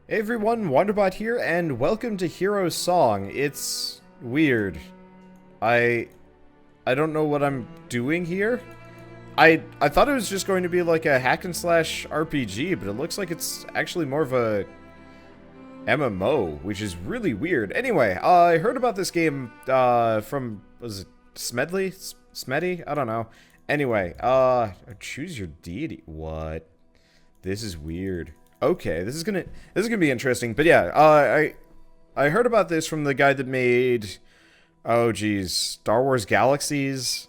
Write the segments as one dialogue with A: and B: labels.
A: Hey everyone, Wanderbot here, and welcome to Hero's Song. It's weird. I don't know what I'm doing here. I thought it was just going to be like a hack and slash RPG, but it looks like it's actually more of a MMO, which is really weird. Anyway, I heard about this game from, was it Smedley? Smeddy? I don't know. Anyway, choose your deity. What? This is weird. Okay, this is gonna be interesting. But yeah, I heard about this from the guy that made, oh geez, Star Wars Galaxies.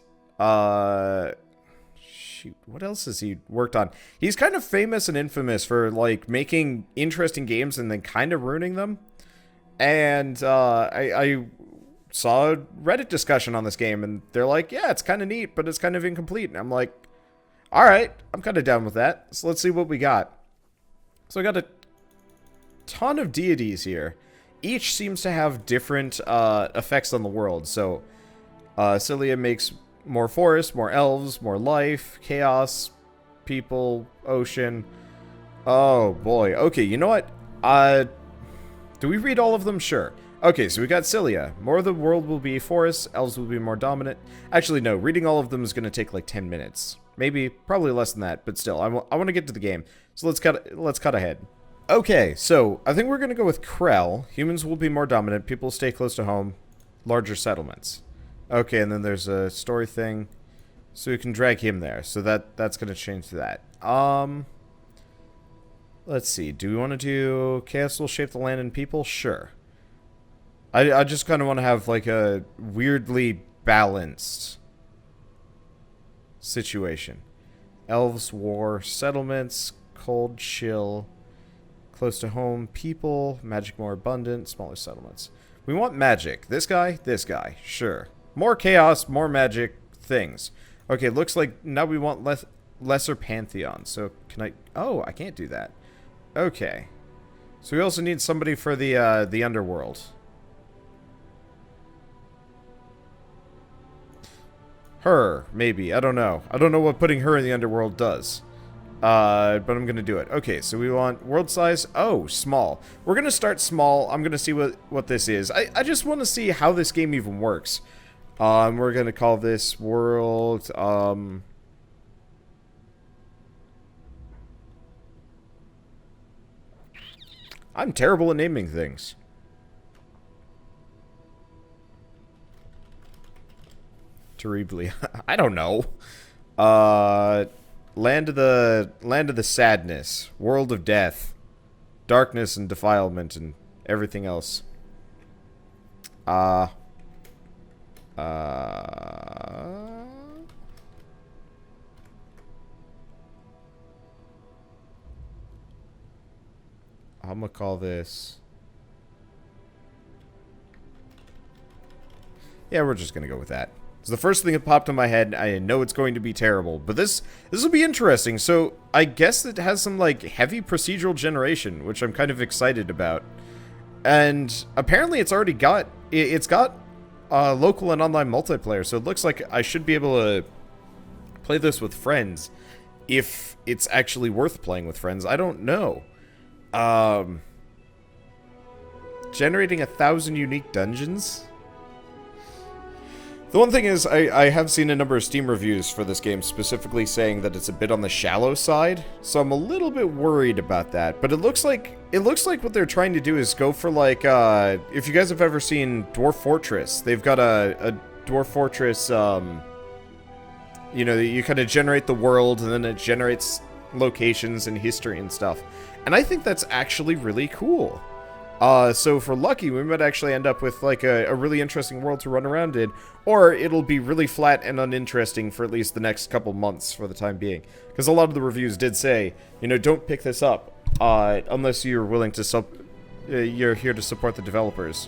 A: Shoot, what else has he worked on? He's kind of famous and infamous for like making interesting games and then kind of ruining them. And I saw a Reddit discussion on this game, and they're like, yeah, it's kind of neat, but it's kind of incomplete. And I'm like, all right, I'm kind of down with that. So let's see what we got. So I got a ton of deities here. Each seems to have different effects on the world. So Cilia makes more forests, more elves, more life, chaos, people, ocean. Oh boy. Okay, you know what? Do we read all of them? Sure. Okay, so we got Cilia. More of the world will be forests, elves will be more dominant. Actually, no, reading all of them is going to take like 10 minutes. Maybe, probably less than that, but still, I want to get to the game. So let's cut ahead. Okay, so I think we're going to go with Krell. Humans will be more dominant, people stay close to home, larger settlements. Okay, and then there's a story thing, so we can drag him there. So that's going to change that. Let's see, do we want to do chaos will shape the land and people? Sure. I just kind of want to have like a weirdly balanced situation. Elves, war, settlements, cold, chill, close to home, people, magic more abundant, smaller settlements. We want magic. This guy, sure. More chaos, more magic, things. Okay, looks like now we want lesser pantheon. So can I, oh, I can't do that. Okay. So we also need somebody for the underworld. Her, maybe. I don't know. I don't know what putting her in the underworld does. But I'm going to do it. Okay, so we want world size. Oh, small. We're going to start small. I'm going to see what this is. I just want to see how this game even works. We're going to call this world, I'm terrible at naming things. Terribly. I don't know. Land of the sadness, world of death, darkness and defilement and everything else. I'm gonna call this. Yeah, we're just gonna go with that. It's the first thing that popped in my head. I know it's going to be terrible, but this will be interesting. So I guess it has some like heavy procedural generation, which I'm kind of excited about. And apparently it's already got local and online multiplayer. So it looks like I should be able to play this with friends if it's actually worth playing with friends. I don't know. Generating 1,000 unique dungeons. The one thing is, I have seen a number of Steam reviews for this game specifically saying that it's a bit on the shallow side, so I'm a little bit worried about that. But it looks like what they're trying to do is go for like, if you guys have ever seen Dwarf Fortress, they've got a Dwarf Fortress, you know, you kind of generate the world and then it generates locations and history and stuff. And I think that's actually really cool. So if we're lucky, we might actually end up with like a really interesting world to run around in, or it'll be really flat and uninteresting for at least the next couple months for the time being. Because a lot of the reviews did say, you know, don't pick this up unless you're willing to you're here to support the developers.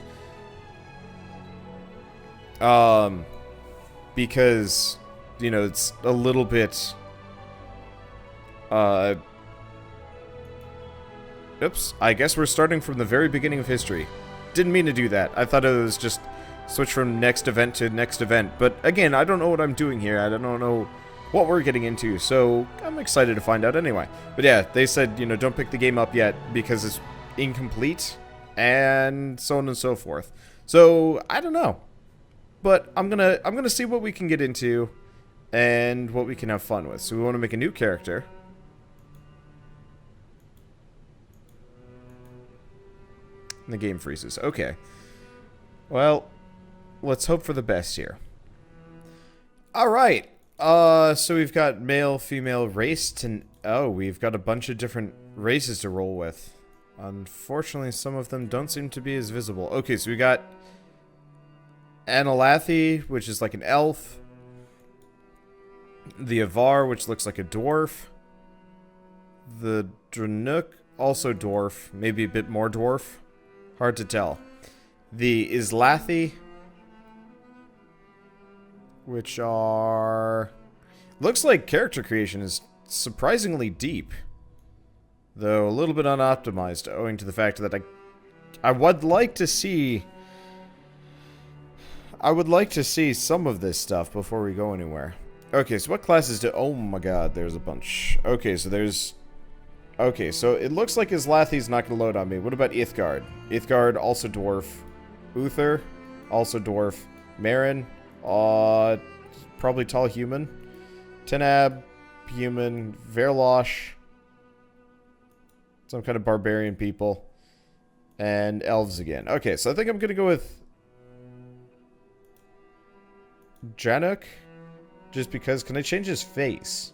A: Because, you know, it's a little bit oops, I guess we're starting from the very beginning of history. Didn't mean to do that. I thought it was just switch from next event to next event. But again, I don't know what I'm doing here. I don't know what we're getting into, so I'm excited to find out anyway. But yeah, they said, you know, don't pick the game up yet because incomplete, and so on and so forth. So I don't know, but I'm gonna see what we can get into and what we can have fun with. So we want to make a new character. And the game freezes. Okay. Well, let's hope for the best here. Alright. So we've got male, female, race to... Oh, we've got a bunch of different races to roll with. Unfortunately, some of them don't seem to be as visible. Okay, so we got... Analathi, which is like an elf. The Avar, which looks like a dwarf. The Dranuk, also dwarf. Maybe a bit more dwarf. Hard to tell. The Islathi, which are... Looks like character creation is surprisingly deep. Though a little bit unoptimized, owing to the fact that I would like to see... I would like to see some of this stuff before we go anywhere. Okay, so what classes do... Oh my god, there's a bunch. Okay, so there's... Okay, so it looks like Islathi's not going to load on me. What about Ithgard? Ithgard, also dwarf. Uther, also dwarf. Marin, probably tall human. Tenab, human. Verlosh, some kind of barbarian people. And elves again. Okay, so I think I'm going to go with Januk. Just because, can I change his face?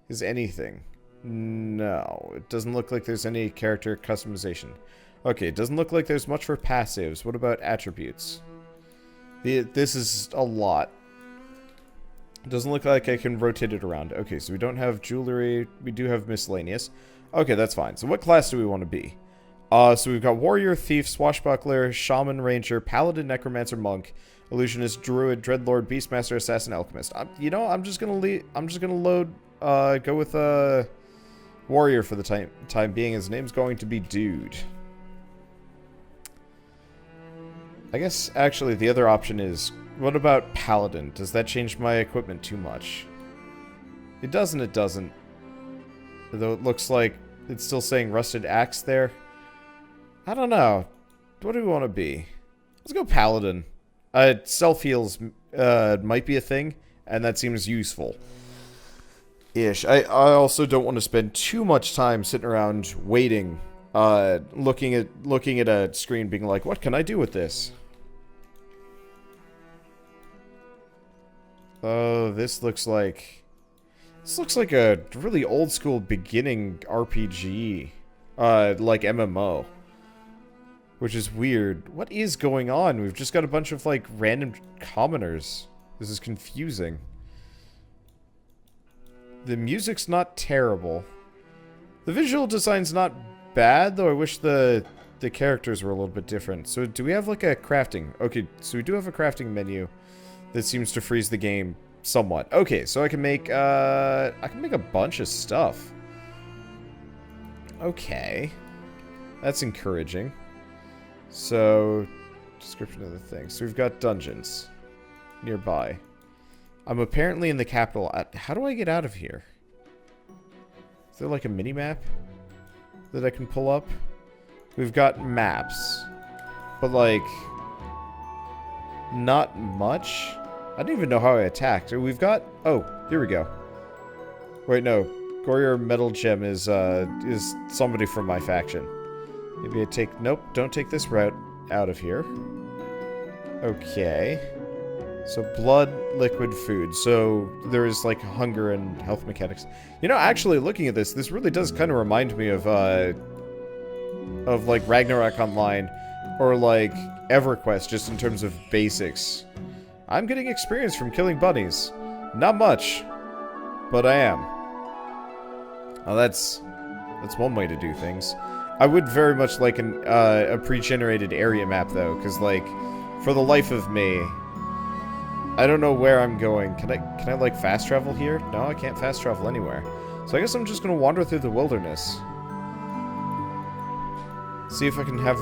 A: Is anything? No, it doesn't look like there's any character customization. Okay, it doesn't look like there's much for passives. What about attributes? This is a lot. It doesn't look like I can rotate it around. Okay, so we don't have jewelry. We do have miscellaneous. Okay, that's fine. So what class do we want to be? So we've got warrior, thief, swashbuckler, shaman, ranger, paladin, necromancer, monk, illusionist, druid, dreadlord, beastmaster, assassin, alchemist. You know, I'm just gonna load. Go with warrior for the time being. His name's going to be Dude. I guess actually the other option is, what about paladin? Does that change my equipment too much? It doesn't. It doesn't. Though it looks like it's still saying rusted axe there. I don't know. What do we want to be? Let's go paladin. Self heals might be a thing, and that seems useful. Ish. I also don't want to spend too much time sitting around waiting, looking at a screen, being like, "What can I do with this?" Oh, this looks like a really old school beginning RPG, like MMO, which is weird. What is going on? We've just got a bunch of like random commoners. This is confusing. The music's not terrible. The visual design's not bad, though I wish the characters were a little bit different. So do we have like a crafting? Okay, so we do have a crafting menu that seems to freeze the game somewhat. Okay, so I can make a bunch of stuff. Okay. That's encouraging. So, description of the thing. So we've got dungeons nearby. I'm apparently in the capital. How do I get out of here? Is there like a mini-map that I can pull up? We've got maps. But like, not much. I don't even know how I attacked. We've got... Oh, here we go. Wait, no. Goyer Metal Gem is somebody from my faction. Maybe I take... Nope, don't take this route out of here. Okay. So, blood, liquid, food. So, there is, like, hunger and health mechanics. You know, actually, looking at this, this really does kind of remind me of, like, Ragnarok Online. Or, like, EverQuest, just in terms of basics. I'm getting experience from killing bunnies. Not much. But I am. Oh, that's one way to do things. I would very much like a pre-generated area map, though, because, like, for the life of me, I don't know where I'm going. Can I like, fast travel here? No, I can't fast travel anywhere. So I guess I'm just gonna wander through the wilderness. See if I can have,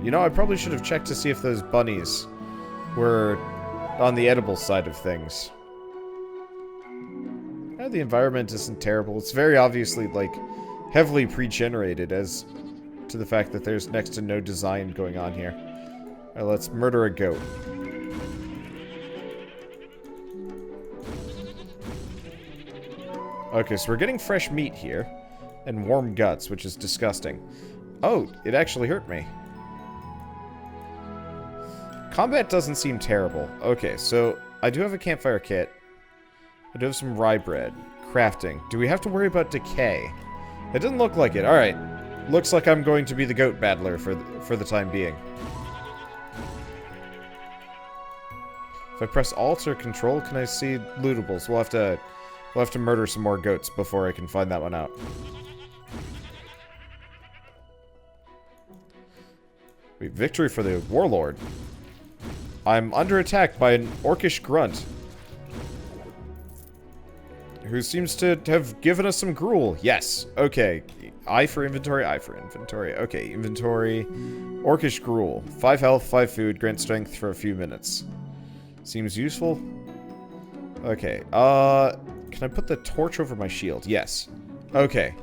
A: You know, I probably should have checked to see if those bunnies were on the edible side of things. The environment isn't terrible. It's very obviously, like, heavily pre-generated as to the fact that there's next to no design going on here. Alright, let's murder a goat. Okay, so we're getting fresh meat here. And warm guts, which is disgusting. Oh, it actually hurt me. Combat doesn't seem terrible. Okay, so I do have a campfire kit. I do have some rye bread. Crafting. Do we have to worry about decay? It doesn't look like it. Alright. Looks like I'm going to be the goat battler for the time being. If I press Alt or Control, can I see lootables? We'll have to murder some more goats before I can find that one out. Wait, victory for the warlord. I'm under attack by an orcish grunt. Who seems to have given us some gruel. Yes. Okay. I for inventory, I for inventory. Okay, inventory. Orcish gruel. 5 health, 5 food, grant strength for a few minutes. Seems useful. Okay, can I put the torch over my shield? Yes. Okay.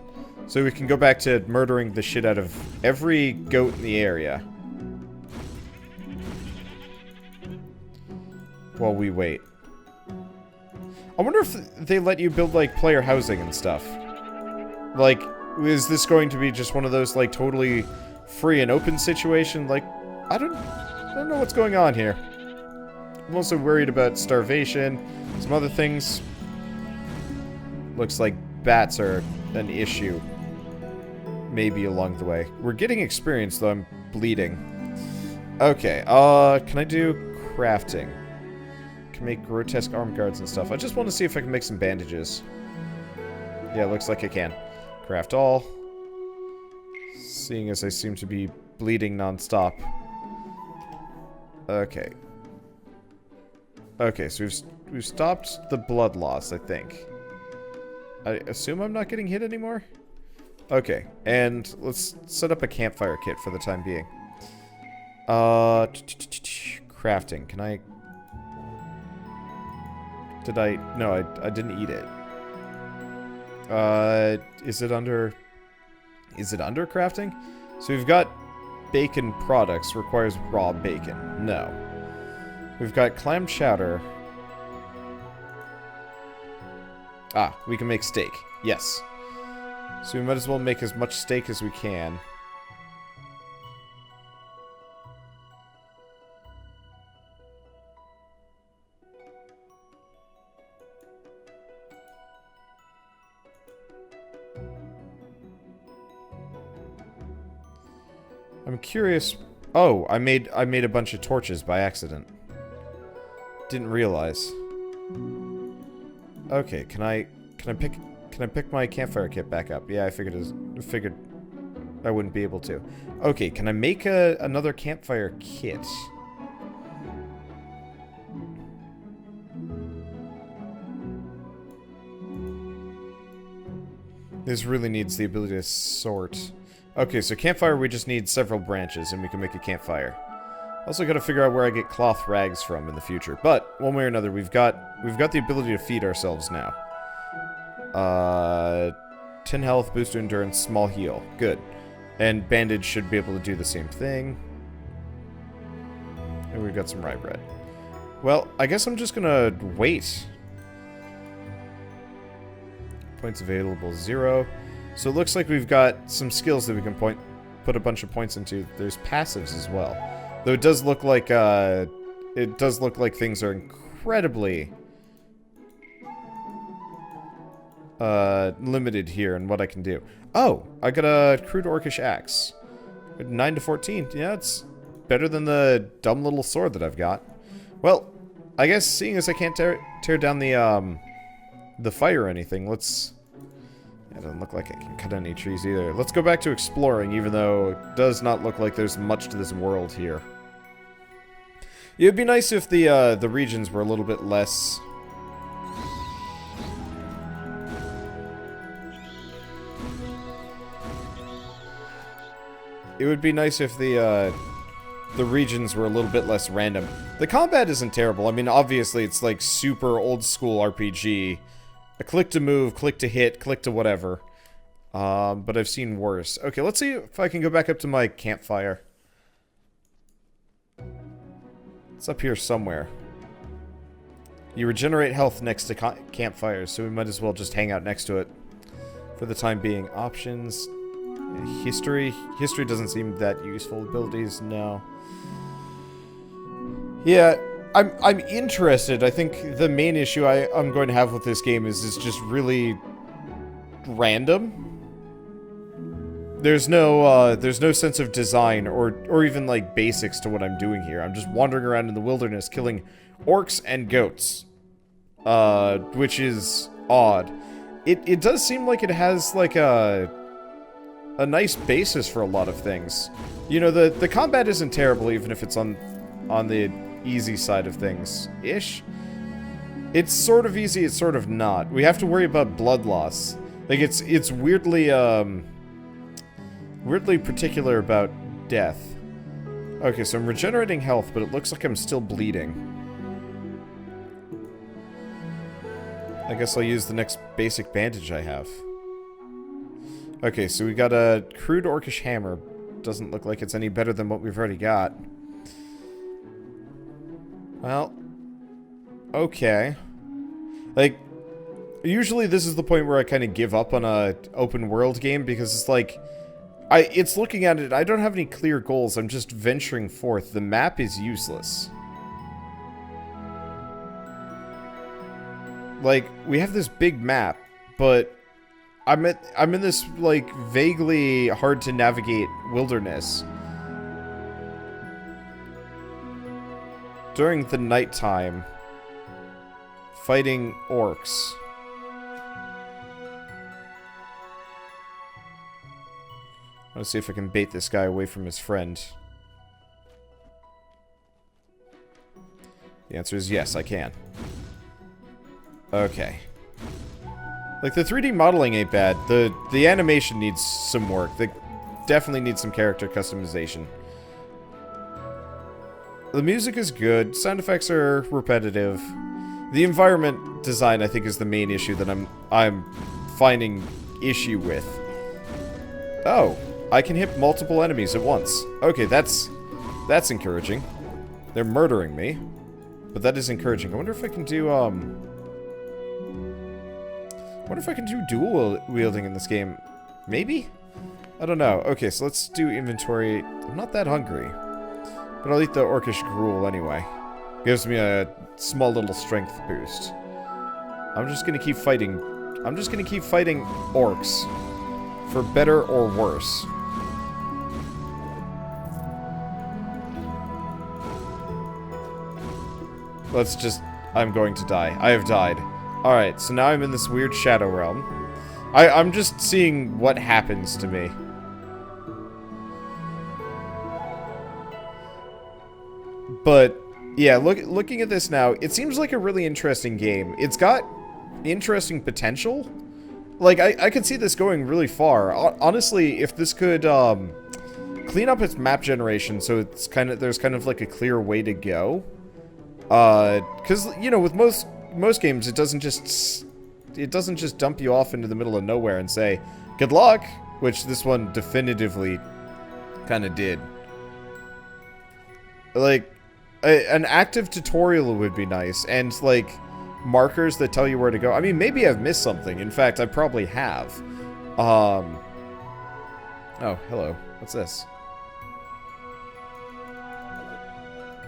A: So we can go back to murdering the shit out of every goat in the area. While we wait. I wonder if they let you build, like, player housing and stuff. Like, is this going to be just one of those, like, totally free and open situation? Like, I don't know what's going on here. I'm also worried about starvation, some other things. Looks like bats are an issue. Maybe along the way. We're getting experience, though I'm bleeding. Okay, can I do crafting? Can make grotesque arm guards and stuff. I just want to see if I can make some bandages. Yeah, looks like I can. Craft all. Seeing as I seem to be bleeding non-stop. Okay. Okay, so we've stopped the blood loss, I think. I assume I'm not getting hit anymore? Okay, and let's set up a campfire kit for the time being. Crafting. Can I... Did I... No, I didn't eat it. Is it under... Is it under crafting? So we've got bacon products. Requires raw bacon. No. We've got clam chowder. Ah, we can make steak. Yes. So we might as well make as much steak as we can. I'm curious. Oh, I made a bunch of torches by accident. Didn't realize. Okay, can I pick my campfire kit back up? Yeah, I figured I wouldn't be able to. Okay, can I make another campfire kit? This really needs the ability to sort. Okay, so campfire, we just need several branches, and we can make a campfire. Also gotta figure out where I get cloth rags from in the future. But, one way or another, we've got the ability to feed ourselves now. 10 health, boost endurance, small heal. Good. And bandage should be able to do the same thing. And we've got some rye bread. Well, I guess I'm just gonna wait. Points available, 0. So it looks like we've got some skills that we can put a bunch of points into. There's passives as well. Though it does look like things are incredibly limited here in what I can do. Oh, I got a crude orcish axe. 9 to 14. Yeah, it's better than the dumb little sword that I've got. Well, I guess seeing as I can't tear down the fire or anything, let's... It doesn't look like I can cut any trees either. Let's go back to exploring, even though it does not look like there's much to this world here. It'd be nice if the regions were a little bit less... It would be nice if the regions were a little bit less random. The combat isn't terrible. I mean, obviously, it's like super old school RPG A click to move, click to hit, click to whatever. But I've seen worse. Okay, let's see if I can go back up to my campfire. It's up here somewhere. You regenerate health next to campfires, so we might as well just hang out next to it for the time being. Options, history. History doesn't seem that useful. Abilities, no. Yeah, I'm interested. I think the main issue I'm going to have with this game is it's just really random. There's no sense of design or even like basics to what I'm doing here. I'm just wandering around in the wilderness killing orcs and goats, which is odd. It does seem like it has like a nice basis for a lot of things. You know, the combat isn't terrible even if it's on the easy side of things ish. It's sort of easy, it's sort of not. We have to worry about blood loss. Like it's weirdly weirdly particular about death. Okay, so I'm regenerating health, but it looks like I'm still bleeding. I guess I'll use the next basic bandage I have. Okay, so we got a crude orcish hammer. Doesn't look like it's any better than what we've already got. Well, okay. Like, usually this is the point where I kind of give up on a open world game because it's like, it's looking at it, I don't have any clear goals, I'm just venturing forth. The map is useless. Like, we have this big map, but I'm in this, like, vaguely hard to navigate wilderness. During the nighttime, fighting orcs. I want to see if I can bait this guy away from his friend. The answer is yes, I can. Okay. Like, the 3D modeling ain't bad. The animation needs some work. They definitely need some character customization. The music is good. Sound effects are repetitive. The environment design, I think, is the main issue that I'm finding issue with. Oh, I can hit multiple enemies at once. Okay, that's encouraging. They're murdering me, but that is encouraging. I wonder if I can do dual wielding in this game. Maybe? I don't know. Okay, so let's do inventory. I'm not that hungry, but I'll eat the orcish gruel anyway. Gives me a small little strength boost. I'm just gonna keep fighting. I'm just gonna keep fighting orcs, for better or worse. Let's just... I'm going to die. I have died. Alright, so now I'm in this weird shadow realm. I'm just seeing what happens to me. But, yeah, looking at this now, it seems like a really interesting game. It's got interesting potential. Like, I could see this going really far. Honestly, if this could, clean up its map generation so it's there's kind of like a clear way to go. Because, you know, with most games, it doesn't just dump you off into the middle of nowhere and say, good luck, which this one definitively kind of did. Like, an active tutorial would be nice, and, like, markers that tell you where to go. I mean, maybe I've missed something. In fact, I probably have. Oh, hello. What's this?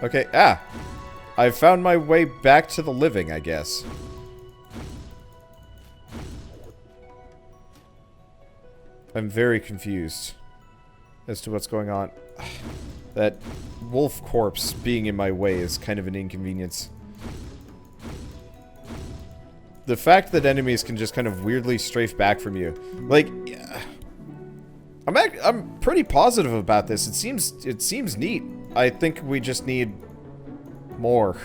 A: Okay, I found my way back to the living, I guess. I'm very confused as to what's going on. That wolf corpse being in my way is kind of an inconvenience. The fact that enemies can just kind of weirdly strafe back from you. Like, I'm pretty positive about this. It seems neat. I think we just need more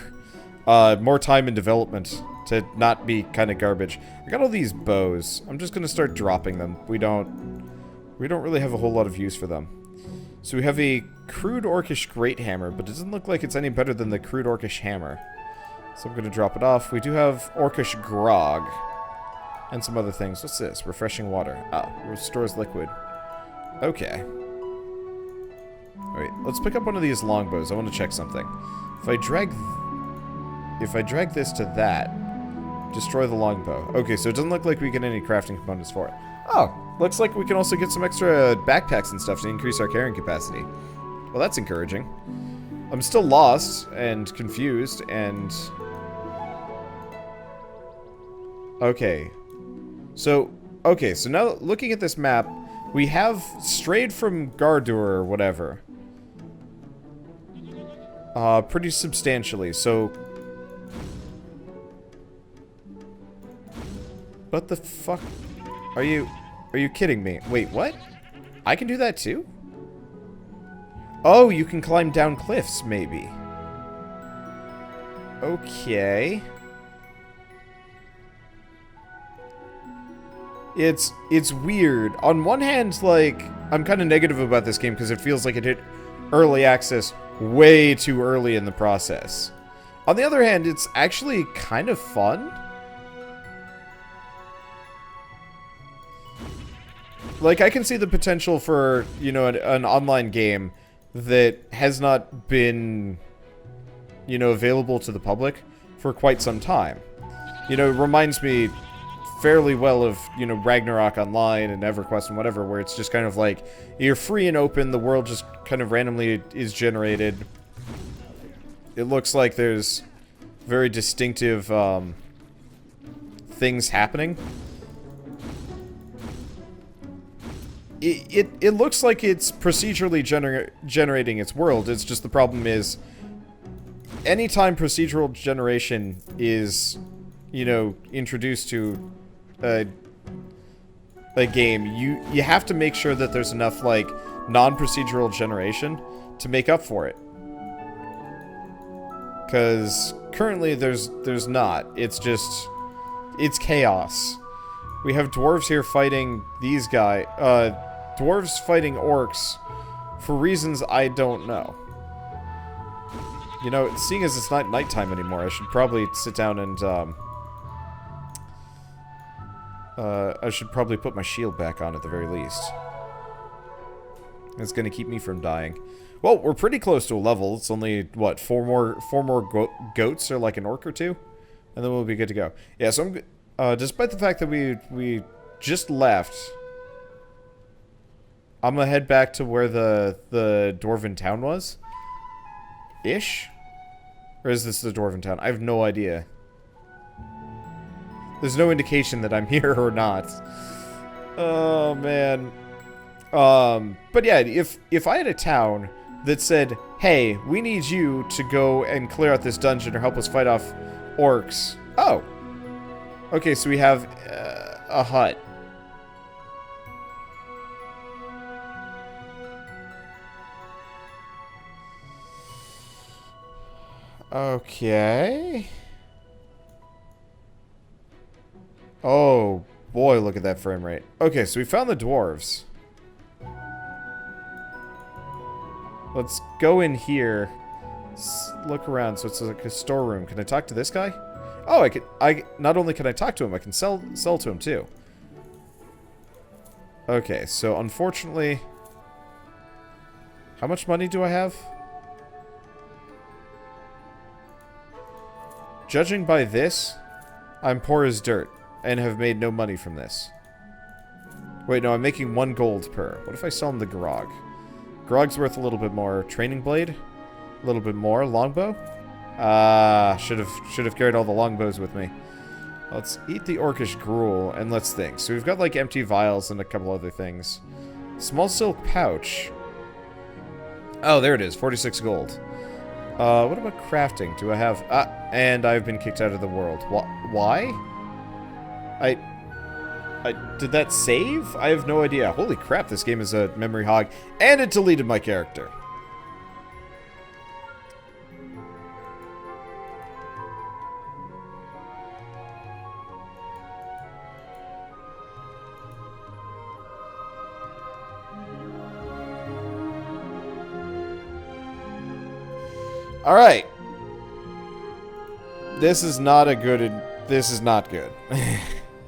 A: time in development to not be kind of garbage. I got all these bows. I'm just gonna start dropping them. We don't really have a whole lot of use for them. So we have a crude orcish great hammer, but it doesn't look like it's any better than the crude orcish hammer. So I'm gonna drop it off. We do have orcish grog. And some other things. What's this? Refreshing water. Oh, restores liquid. Okay. Wait, let's pick up one of these longbows. I want to check something. If I drag this to that, destroy the longbow. Okay, so it doesn't look like we get any crafting components for it. Oh, looks like we can also get some extra backpacks and stuff to increase our carrying capacity. Well, that's encouraging. I'm still lost and confused and... Okay. So now looking at this map, we have strayed from Gardur or whatever. Pretty substantially, so... What the fuck? Are you kidding me? Wait, what? I can do that too? Oh, you can climb down cliffs, maybe. Okay. It's weird. On one hand, like, I'm kind of negative about this game because it feels like it hit early access way too early in the process. On the other hand, it's actually kind of fun. Like, I can see the potential for, you know, an online game that has not been, you know, available to the public for quite some time. You know, it reminds me fairly well of, you know, Ragnarok Online and EverQuest and whatever, where it's just kind of like, you're free and open, the world just kind of randomly is generated. It looks like there's very distinctive, things happening. It looks like it's procedurally generating its world. It's just the problem is, anytime procedural generation is, you know, introduced to a game, you have to make sure that there's enough, like, non-procedural generation to make up for it. Because currently there's not. It's just, it's chaos. We have dwarves here fighting these guys. Dwarves fighting orcs for reasons I don't know. You know, seeing as it's not nighttime anymore, I should probably sit down and, I should probably put my shield back on at the very least. It's gonna keep me from dying. Well, we're pretty close to a level. It's only, what, four more goats or like an orc or two? And then we'll be good to go. Yeah, so despite the fact that we just left, I'm gonna head back to where the dwarven town was. Ish? Or is this the dwarven town? I have no idea. There's no indication that I'm here or not. Oh, man. But yeah, if I had a town that said, hey, we need you to go and clear out this dungeon or help us fight off orcs. Oh. Okay, so we have a hut. Okay. Oh, boy, look at that frame rate. Okay, so we found the dwarves. Let's go in here. Let's look around. So it's like a storeroom. Can I talk to this guy? Oh, not only can I talk to him, I can sell to him too. Okay, so unfortunately, how much money do I have? Judging by this, I'm poor as dirt and have made no money from this. Wait, no, I'm making 1 gold per. What if I sell him the grog? Grog's worth a little bit more. Training blade, a little bit more. Longbow. Should have carried all the longbows with me. Let's eat the orcish gruel and let's think. So we've got like empty vials and a couple other things. Small silk pouch. Oh, there it is. 46 gold. What about crafting? Do I have... and I've been kicked out of the world. Why? Did that save? I have no idea. Holy crap, this game is a memory hog. And it deleted my character. Alright. This is not a good... This is not good.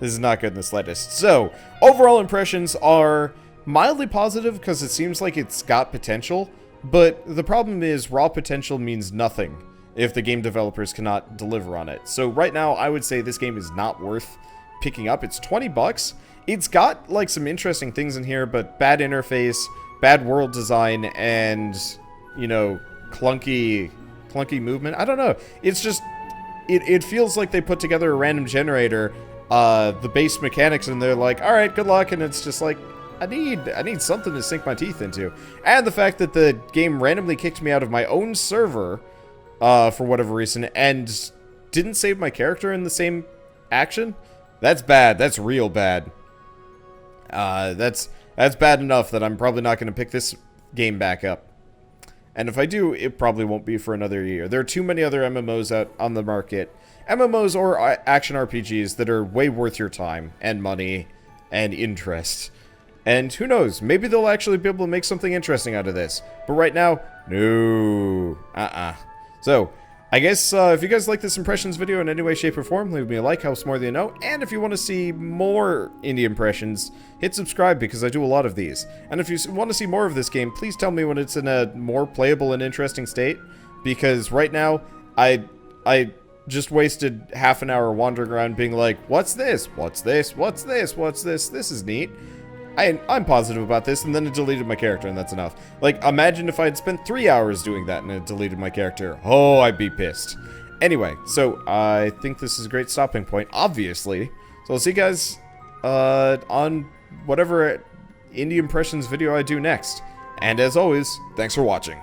A: This is not good in the slightest. So, overall impressions are mildly positive because it seems like it's got potential, but the problem is raw potential means nothing if the game developers cannot deliver on it. So right now, I would say this game is not worth picking up. It's 20 bucks. It's got like some interesting things in here, but bad interface, bad world design, and, you know, clunky movement. I don't know. It's just, it feels like they put together a random generator, the base mechanics, and they're like, all right, good luck, and it's just like, I need something to sink my teeth into. And the fact that the game randomly kicked me out of my own server, for whatever reason, and didn't save my character in the same action, that's bad. That's real bad. That's bad enough that I'm probably not going to pick this game back up. And if I do, it probably won't be for another year. There are too many other MMOs out on the market. MMOs or action RPGs that are way worth your time and money and interest. And who knows, maybe they'll actually be able to make something interesting out of this. But right now, no. So, I guess if you guys like this impressions video in any way, shape, or form, leave me a like, helps more than you know. And if you want to see more indie impressions, hit subscribe because I do a lot of these. And if you want to see more of this game, please tell me when it's in a more playable and interesting state. Because right now, I just wasted half an hour wandering around being like, what's this? What's this? What's this? What's this? This is neat. I'm positive about this, and then it deleted my character, and that's enough. Like, imagine if I had spent 3 hours doing that and it deleted my character. Oh, I'd be pissed. Anyway, so I think this is a great stopping point, obviously. So I'll see you guys on whatever indie impressions video I do next. And as always, thanks for watching.